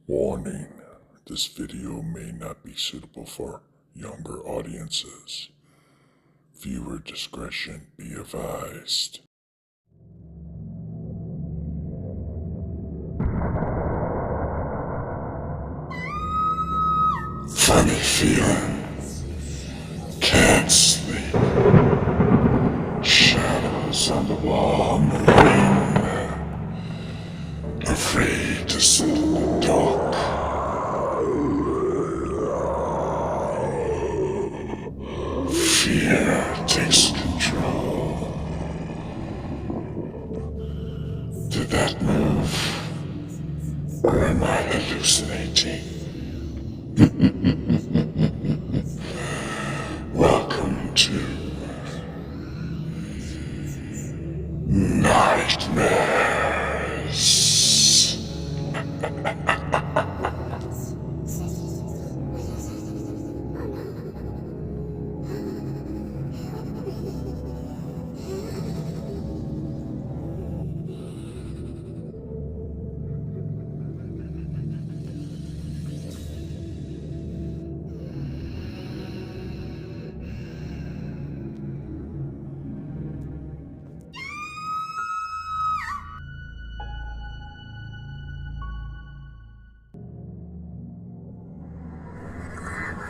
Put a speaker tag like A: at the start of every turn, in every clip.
A: Warning, this video may not be suitable for younger audiences. Viewer discretion be advised. Funny feeling, can't sleep. Shadows on the wall moving. Afraid to sit in the dark. Fear takes control. Did that move? Or am I hallucinating? Welcome to Nightmares.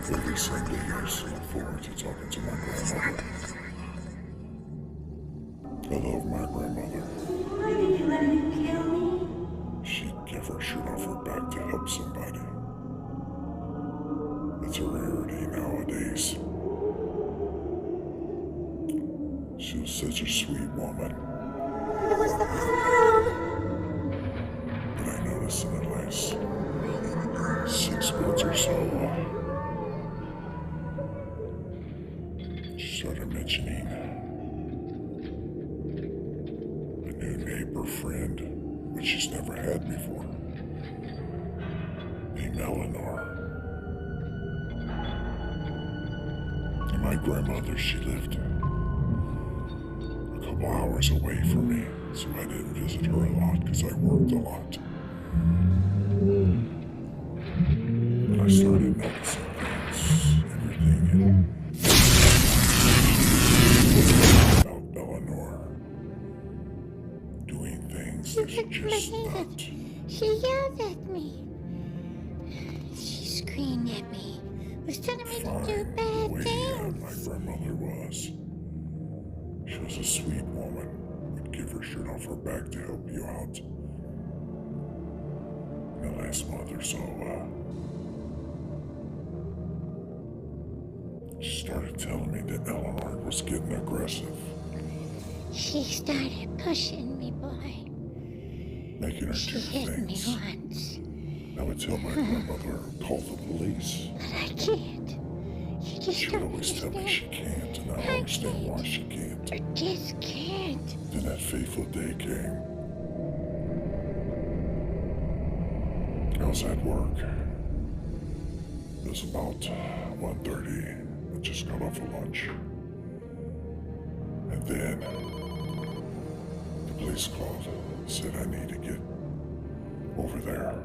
A: For recently years, look forward to talking to my grandmother. I love my grandmother.
B: Why did you let him kill me?
A: She'd give her shirt off her back to help somebody. It's a rarity nowadays. She was such a sweet woman.
B: It was the clown.
A: But I noticed in the last 6 months or so, she started mentioning a new neighbor friend, which she's never had before, named Eleanor. And my grandmother, she lived a couple hours away from me, so I didn't visit her a lot because I worked a lot. But I started noticing things, everything about Eleanor doing things that's just not.
B: She yelled at me. She screamed at me. Was telling me to do
A: The
B: bad
A: way
B: things.
A: my grandmother was. She was a sweet woman. Would give her shirt off her back to help you out. In the last month or so, she started telling me that Eleanor was getting aggressive,
B: She started pushing me, boy.
A: making her
B: She
A: do
B: hit me
A: things.
B: once,
A: I would tell my grandmother to call the police.
B: but I can't. You just
A: She would
B: don't
A: always tell me
B: understand.
A: she can't, and I don't understand why she can't.
B: I just can't.
A: Then that fateful day came. I was at work. It was about 1:30. I just got off of lunch. And then the police called, said I need to get over there.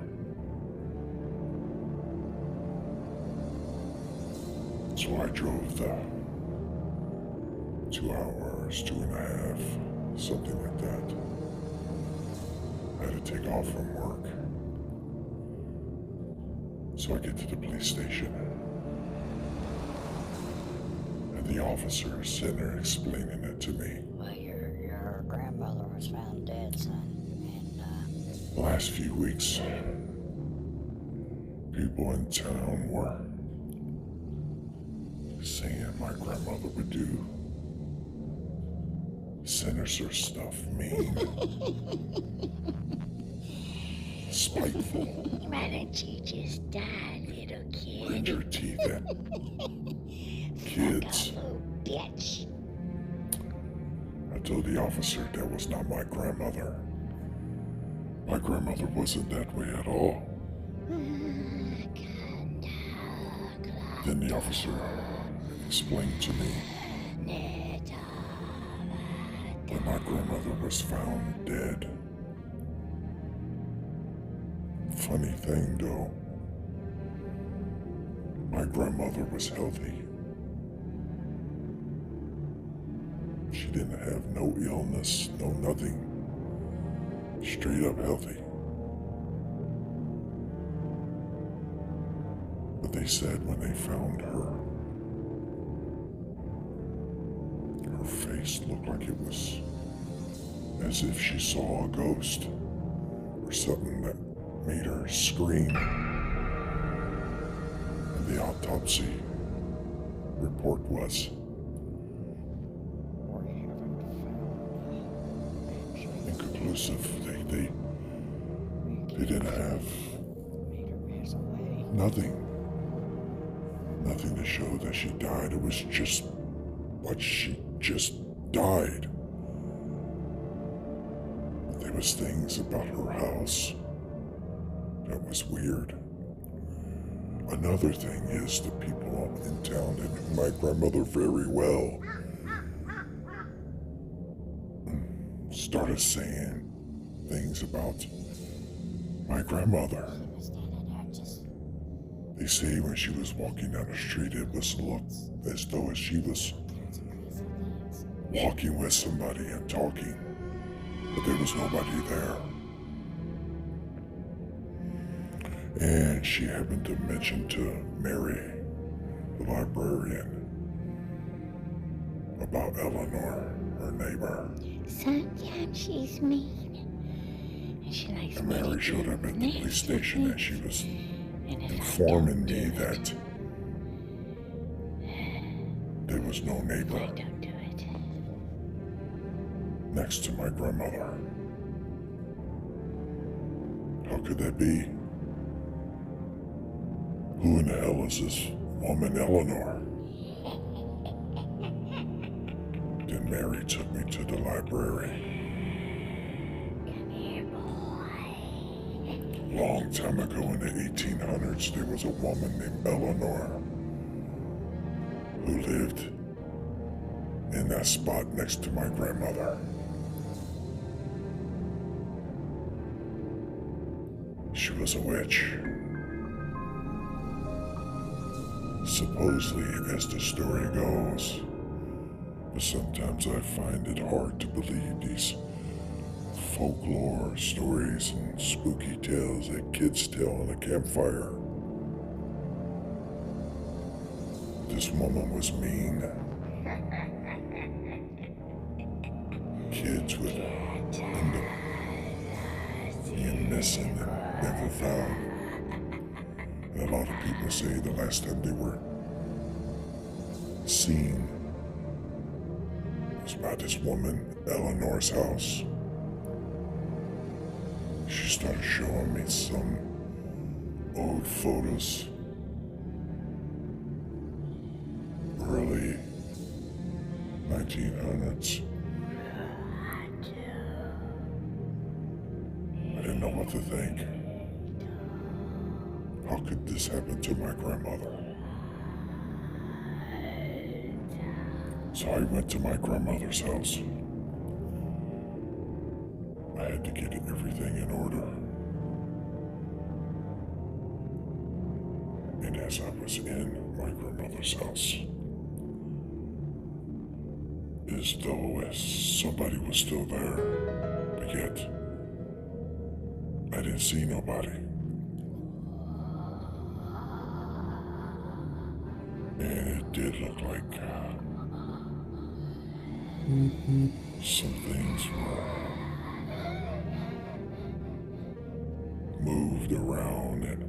A: So I drove the 2 hours, 2.5, something like that. I had to take off from work. So I get to the police station. And the officer is sitting there explaining it to me.
C: Well, your grandmother was found dead, son. And,
A: The last few weeks, people in town were saying my grandmother would do sinister stuff, mean, spiteful,
B: Why don't you just die, little kid?
A: grind your teeth at kids.
B: Fuck off, little bitch.
A: I told the officer that was not my grandmother. My grandmother wasn't that way at all. Then the officer explained to me that my grandmother was found dead Funny thing though, my grandmother was healthy. She didn't have no illness, no nothing. Straight up healthy. But they said when they found her, her face looked like it was as if she saw a ghost or something that made her scream. And the autopsy report was inconclusive. They didn't have nothing to show that she died. It was just like she just died. But there was things about her house that was weird. Another thing is the people in town that knew my grandmother very well started saying things about my grandmother. They say when she was walking down the street, it was looked as though she was walking with somebody and talking, but there was nobody there. And she happened to mention to Mary, the librarian, about Eleanor, her neighbor.
B: Sometimes she's mean. And she likes
A: And
B: me to
A: Mary
B: do
A: showed up at the police
B: nasty
A: station and
B: things.
A: she was
B: And if I
A: informing
B: don't
A: me
B: do
A: that there was no
B: I
A: neighbor
B: don't do it.
A: next to my grandmother. How could that be? Who in the hell is this woman, Eleanor? Then Mary took me to the library.
B: Come here, boy.
A: Long time ago in the 1800s, there was a woman named Eleanor who lived in that spot next to my grandmother. She was a witch. Supposedly, as the story goes, but sometimes I find it hard to believe these folklore stories and spooky tales that kids tell on a campfire. This woman was mean. Kids would end up being missing and never found. And a lot of people say the last time they were seen was by this woman, Eleanor's house. She started showing me some old photos. Early 1900s. I didn't know what to think. How could this happen to my grandmother? So I went to my grandmother's house. I had to get everything in order. And as I was in my grandmother's house, as though somebody was still there, but yet I didn't see nobody. And it did look like some things were moved around and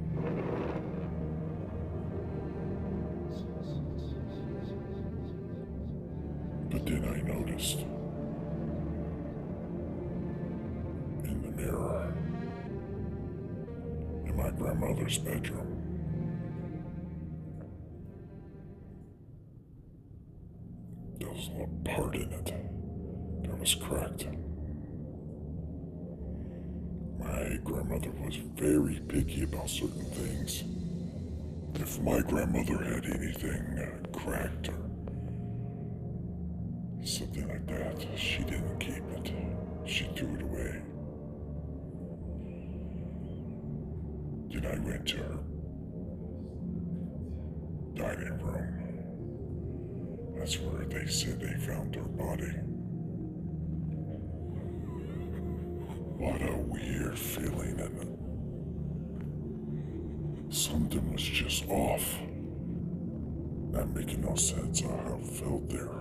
A: but then I noticed in the mirror in my grandmother's bedroom, there was a little part in it that was cracked. My grandmother was very picky about certain things. If my grandmother had anything cracked or something like that, she didn't keep it. She threw it away. Then I went to her dining room. That's where they said they found her body. What a weird feeling, and something was just off. Not making no sense of how I felt there.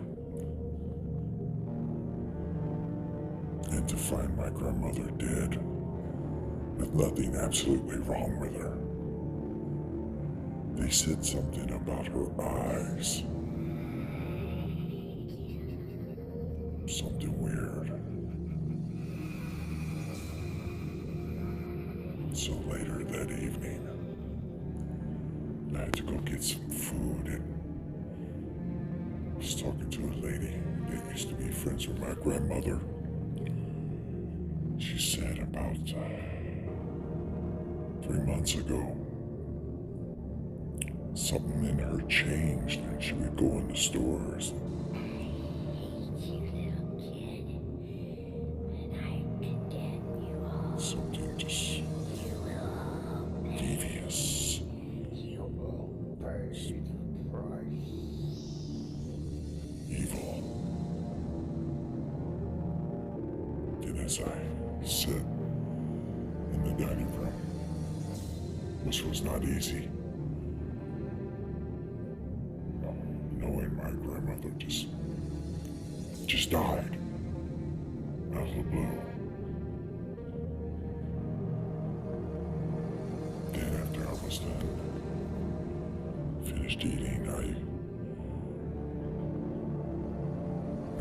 A: And to find my grandmother dead, with nothing absolutely wrong with her. They said something about her eyes. Something weird. So later that evening, I had to go get some food, and I was talking to a lady that used to be friends with my grandmother. She said about 3 months ago, something in her changed, and she would go in the stores. Something just devious. Evil. Then as I sat in the dining room, which was not easy, knowing my grandmother just died out of the blue. Then after I was done, finished eating, I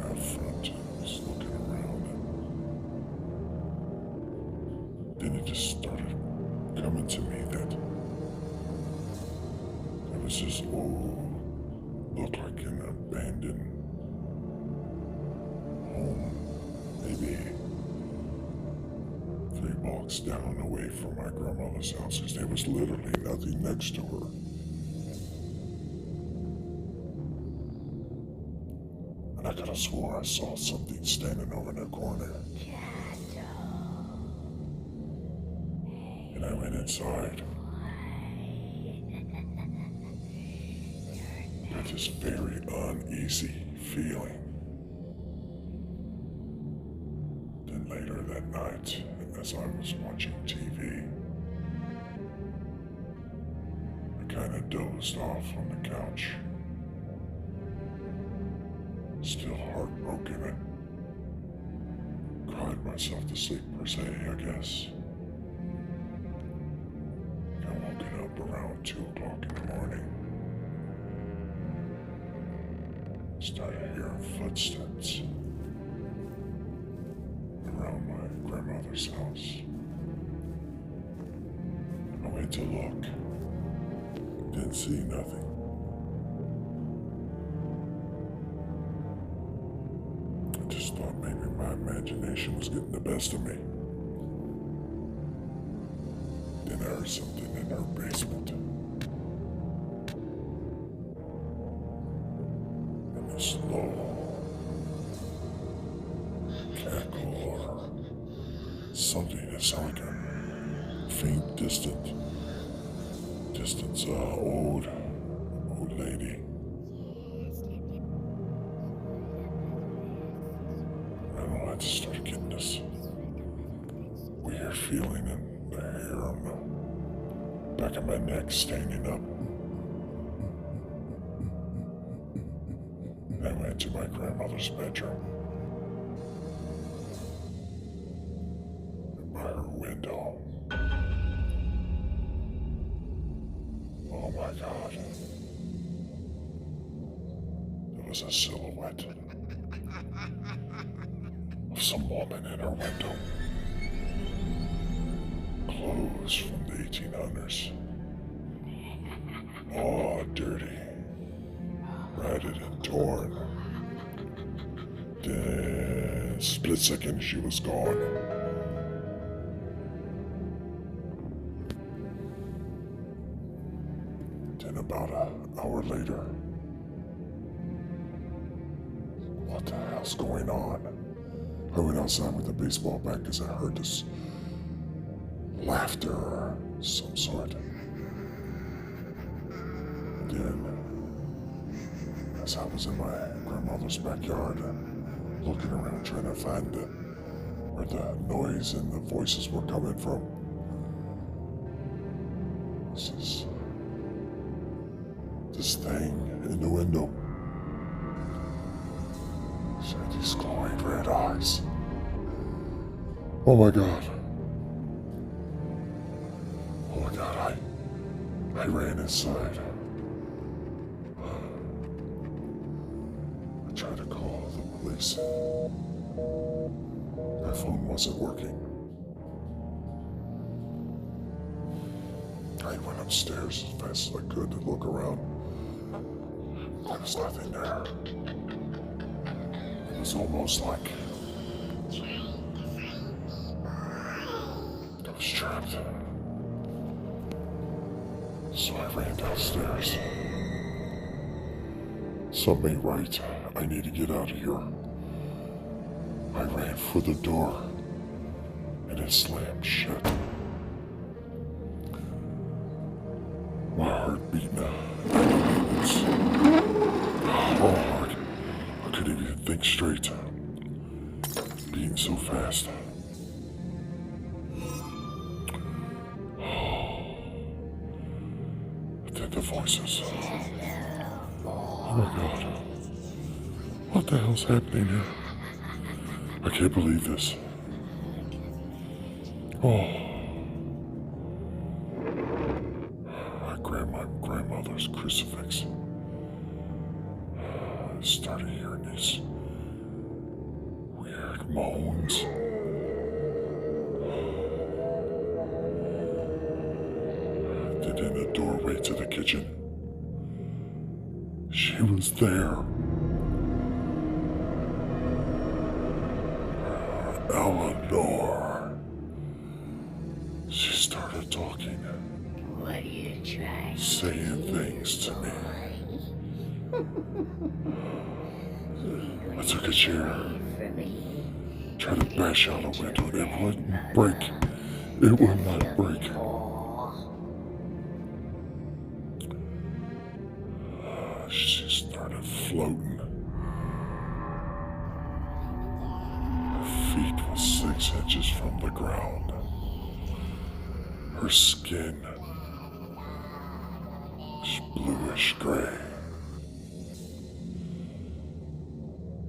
A: out front was looking around, and then it just started coming to me that there was this old, looked like an abandoned home, maybe 3 blocks down away from my grandmother's house, because there was literally nothing next to her. And I could have swore I saw something standing over in the corner. And I went inside. With this very uneasy feeling. Then later that night, as I was watching TV, I kind of dozed off on the couch. Still heartbroken, and cried myself to sleep per se, I guess. I woken up around 2 o'clock in the morning. Started hearing footsteps around my grandmother's house. I went to look. Didn't see nothing. I just thought maybe my imagination was getting the best of me. Then I heard something in her basement. And a slow cackle or something that sounded like a faint distance, old lady. I don't know, I just started getting this weird feeling in the hair on the back of my neck standing up. I went to my grandmother's bedroom. And by her window, oh my God, there was a silhouette of some woman in her window. Clothes from the 1800s. Oh, dirty, ragged and torn. Then, split second, she was gone. Then about an hour later, what the hell's going on? I went outside with a baseball bat because I heard this laughter or some sort. as I was in my grandmother's backyard, looking around trying to find where the noise and the voices were coming from. This thing in the window. She had these glowing red eyes. Oh my God. Oh my God, I ran inside. I tried to call the police. My phone wasn't working. I went upstairs as fast as I could to look around. There was nothing there. It was almost like I was trapped. So I ran downstairs. Something ain't right. I need to get out of here. I ran for the door, and it slammed shut. My heart beating hard. I couldn't even think straight. Beating so fast. Then the voices. Oh my God. What the hell's happening here? I can't believe this. Oh. I grabbed my grandmother's crucifix. I started hearing these weird moans. Then in the doorway to the kitchen, she was there. Eleanor. She started talking.
B: What are you trying to
A: saying things to me. I took a chair, tried to bash out a window, and it wouldn't break. It would not break. She started floating. Her feet were 6 inches from the ground. Her skin was bluish gray.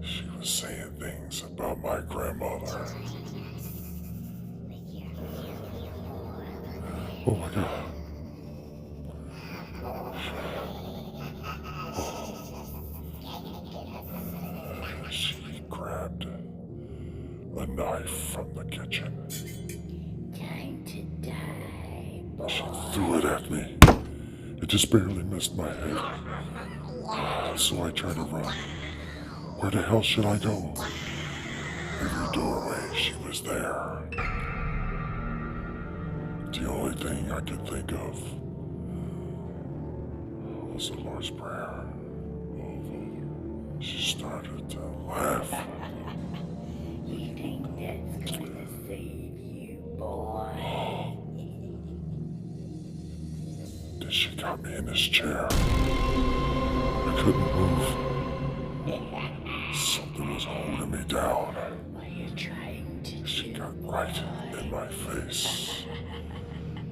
A: She was saying things about my grandmother. Oh my God. She grabbed a knife from the kitchen.
B: Time to die, boy.
A: She threw it at me. It just barely missed my head. So I tried to run. Where the hell should I go? Every doorway, she was there. The only thing I could think of was the Lord's Prayer. She started to laugh.
B: You think that's gonna save you, boy?
A: Then she got me in this chair. I couldn't move. Something was holding me down.
B: What are you trying to
A: She
B: do?
A: got right in my face.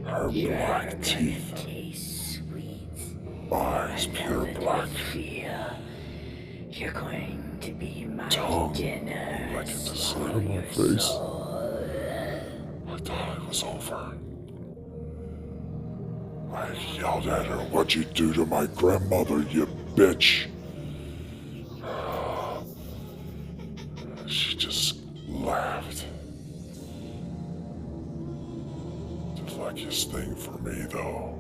A: Her
B: You're
A: black
B: gonna
A: teeth,
B: taste sweet.
A: eyes pure black,
B: Fear. You're going to be my
A: tongue
B: dinner.
A: like in the side of my face. I thought it was over. I yelled at her, "What'd you do to my grandmother, you bitch?" She just laughed. The luckiest thing for me, though,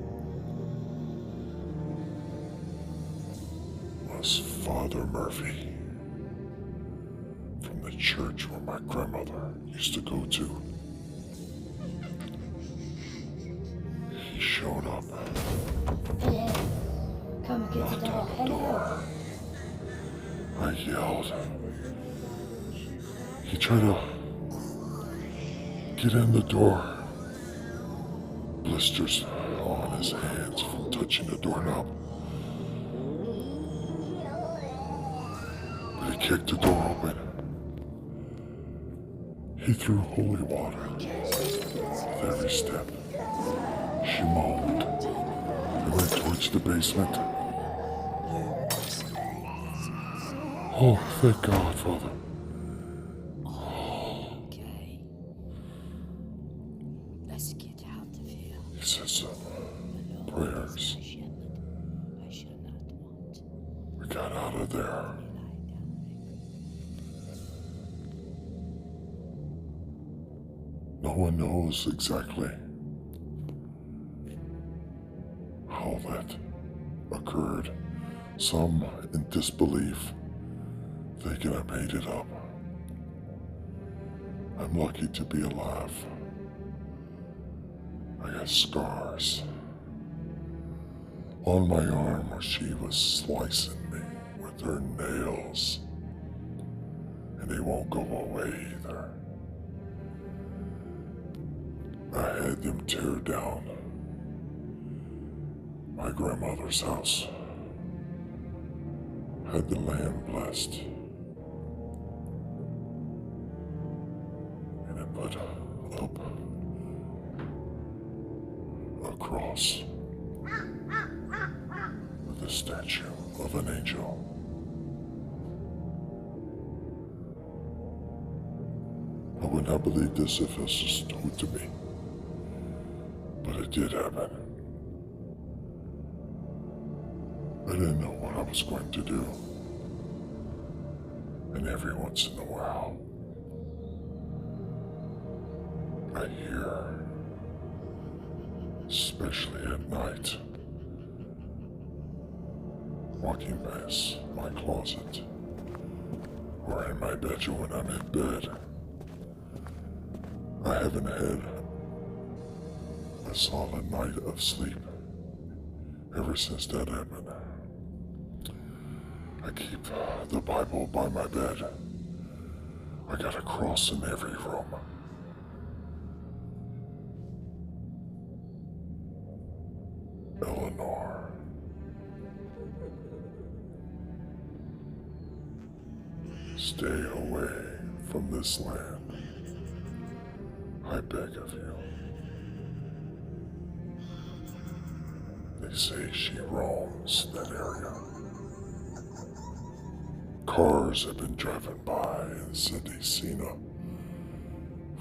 A: was Father Murphy from the church where my grandmother used to go to. He showed up.
C: Hello. Come and get the dog. Hello.
A: I yelled. He tried to get in the door. Blisters on his hands from touching the doorknob. kicked the door open. He threw holy water with every step. She moaned and went towards the basement. Oh, thank God, Father.
C: Okay. Let's get out of here.
A: He said some prayers.
C: I shall not want.
A: We got out of there. No one knows exactly how that occurred. Some in disbelief, thinking I made it up. I'm lucky to be alive. I got scars on my arm where she was slicing me with her nails, and they won't go away either. I had them tear down my grandmother's house. Had the land blessed. And I put up a cross with a statue of an angel. I would not believe this if it was just told to me. But it did happen. I didn't know what I was going to do. And every once in a while, I hear, especially at night, walking past my closet or in my bedroom when I'm in bed. I haven't had a solid night of sleep ever since that happened. I keep the Bible by my bed. I got a cross in every room. Eleanor. Stay away from this land. I beg of you. They say she roams that area. Cars have been driving by and said they've seen a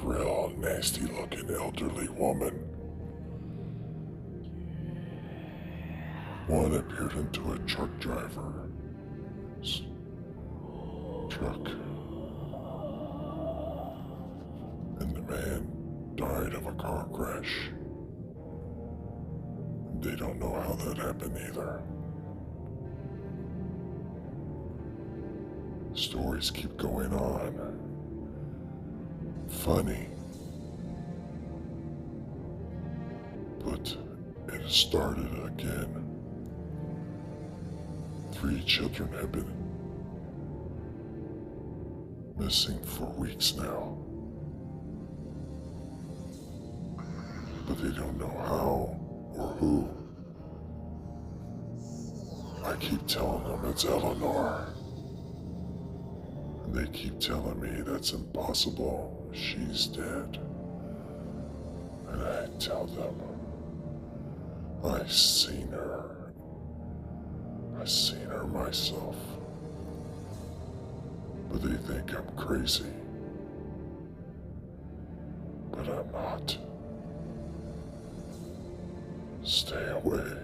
A: real nasty looking elderly woman. One appeared into a truck driver's truck. And the man died of a car crash. They don't know how that happened either. Stories keep going on. Funny. But it has started again. 3 children have been missing for weeks now. But they don't know how or who. I keep telling them it's Eleanor. And they keep telling me that's impossible. She's dead. And I tell them, I've seen her. I've seen her myself. But they think I'm crazy. But I'm not. Stay away.